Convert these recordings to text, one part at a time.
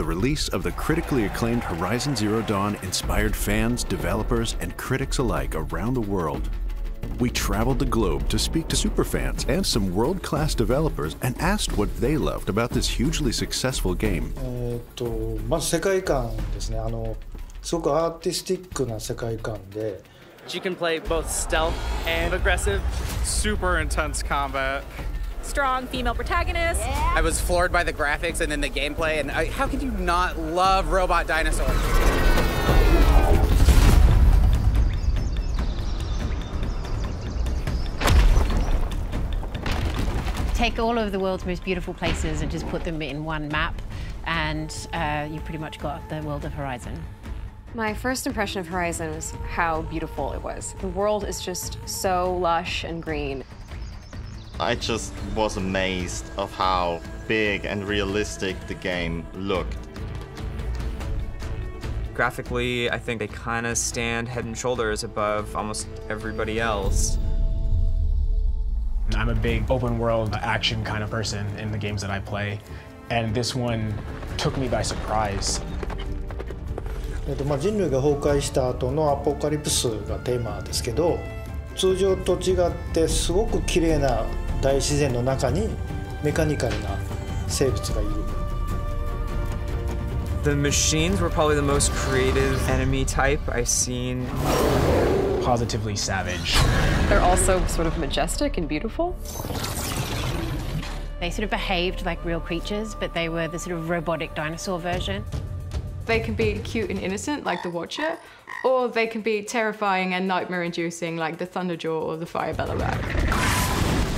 the release of the critically acclaimed Horizon Zero Dawn inspired fans, developers, and critics alike around the world. We traveled the globe to speak to superfans and some world-class developers and asked what they loved about this hugely successful game. まず世界観ですね。すごくアーティスティックな世界観で。You can play both stealth and aggressive. Super intense combat. Strong female protagonist. Yeah. I was floored by the graphics and then the gameplay, and how could you not love robot dinosaurs? Take all of the world's most beautiful places and just put them in one map, and you pretty much got the world of Horizon. My first impression of Horizon was how beautiful it was. The world is just so lush and green. I just was amazed of how big and realistic the game looked. Graphically, I think they kind of stand head and shoulders above almost everybody else. I'm a big open world action kind of person in the games that I play, and this one took me by surprise. 人類が崩壊した後のアポカリプスがテーマですけど、通常と違ってすごく綺麗な大自然の中にメカニカルな生物がいる。The machines were probably the most creative enemy type I've seen. Positively savage. They're also sort of majestic and beautiful. They sort of behaved like real creatures, but they were the sort of robotic dinosaur version. They can be cute and innocent, like the Watcher, or they can be terrifying and nightmare-inducing, like the Thunderjaw or the Firebella rat.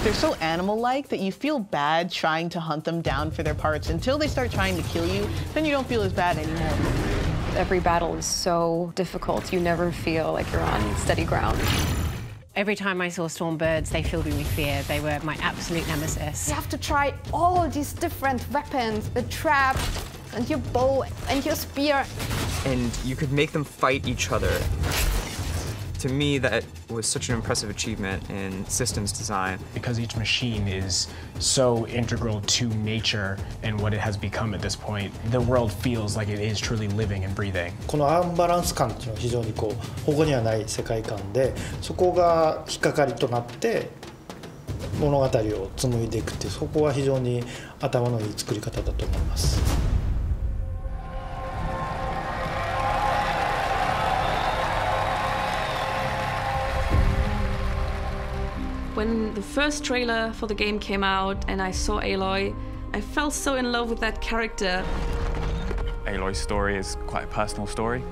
They're so animal-like that you feel bad trying to hunt them down for their parts. Until they start trying to kill you, then you don't feel as bad anymore. Every battle is so difficult. You never feel like you're on steady ground. Every time I saw Stormbirds, they filled me with fear. They were my absolute nemesis. You have to try all these different weapons, the trap, and your bow, and your spear. And you could make them fight each other. To me, that was such an impressive achievement in systems design. Because each machine is so integral to nature and what it has become at this point, the world feels like it is truly living and breathing. このアンバランス感っていうのは非常に他にはない世界観で、そこが引っかかりとなって物語を紡いでいくっていう、そこは非常に頭のいい作り方だと思います。When the first trailer for the game came out and I saw Aloy, I fell so in love with that character. Aloy's story is quite a personal story.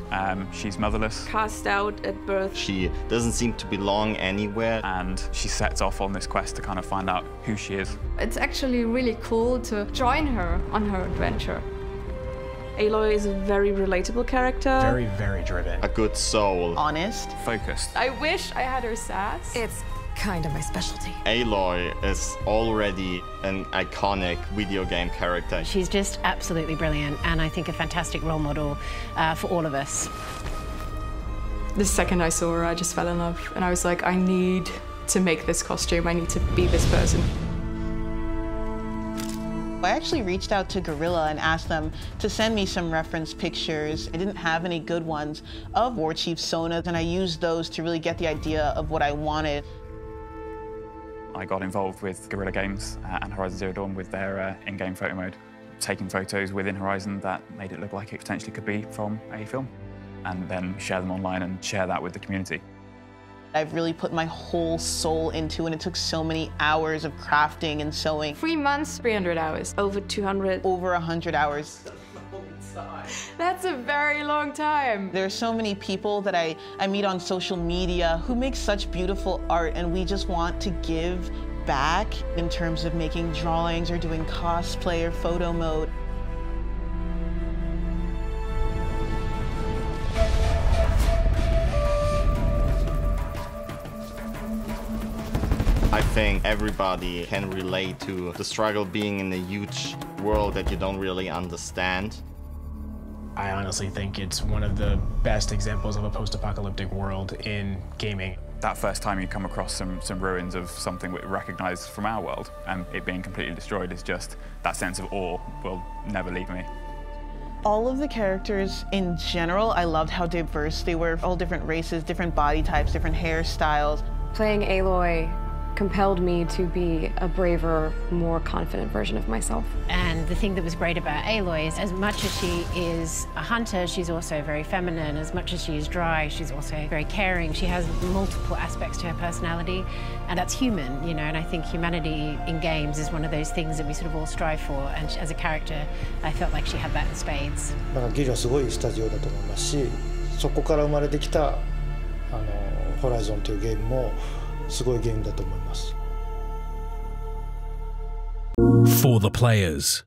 She's motherless. Cast out at birth. She doesn't seem to belong anywhere. And she sets off on this quest to kind of find out who she is. It's actually really cool to join her on her adventure. Aloy is a very relatable character. Very, very driven. A good soul. Honest. Focused. I wish I had her sass. It's kind of my specialty. Aloy is already an iconic video game character. She's just absolutely brilliant, and I think a fantastic role model for all of us. The second I saw her, I just fell in love, and I was like, I need to make this costume. I need to be this person. I actually reached out to Guerrilla and asked them to send me some reference pictures. I didn't have any good ones of War Chief Sona, and I used those to really get the idea of what I wanted. I got involved with Guerrilla Games and Horizon Zero Dawn with their in-game photo mode, taking photos within Horizon that made it look like it potentially could be from a film, and then share them online and share that with the community. I've really put my whole soul into it, and it took so many hours of crafting and sewing. 3 months, 300 hours. Over 200. Over 100 hours. That's a very long time. There are so many people that I meet on social media who make such beautiful art, and we just want to give back in terms of making drawings or doing cosplay or photo mode. I think everybody can relate to the struggle being in a huge world that you don't really understand. I honestly think it's one of the best examples of a post-apocalyptic world in gaming. That first time you come across some ruins of something we recognise from our world, and it being completely destroyed is just, that sense of awe will never leave me. All of the characters in general, I loved how diverse they were. All different races, different body types, different hairstyles. Playing Aloy compelled me to be a braver, more confident version of myself. And the thing that was great about Aloy is as much as she is a hunter, she's also very feminine. As much as she is dry, she's also very caring. She has multiple aspects to her personality, and that's human, you know, and I think humanity in games is one of those things that we sort of all strive for, and as a character, I felt like she had that in spades. だからギルはすごいスタジオだと思いますし、そこから生まれてきたホライゾンというゲームもすごいゲームだと思います。For the players.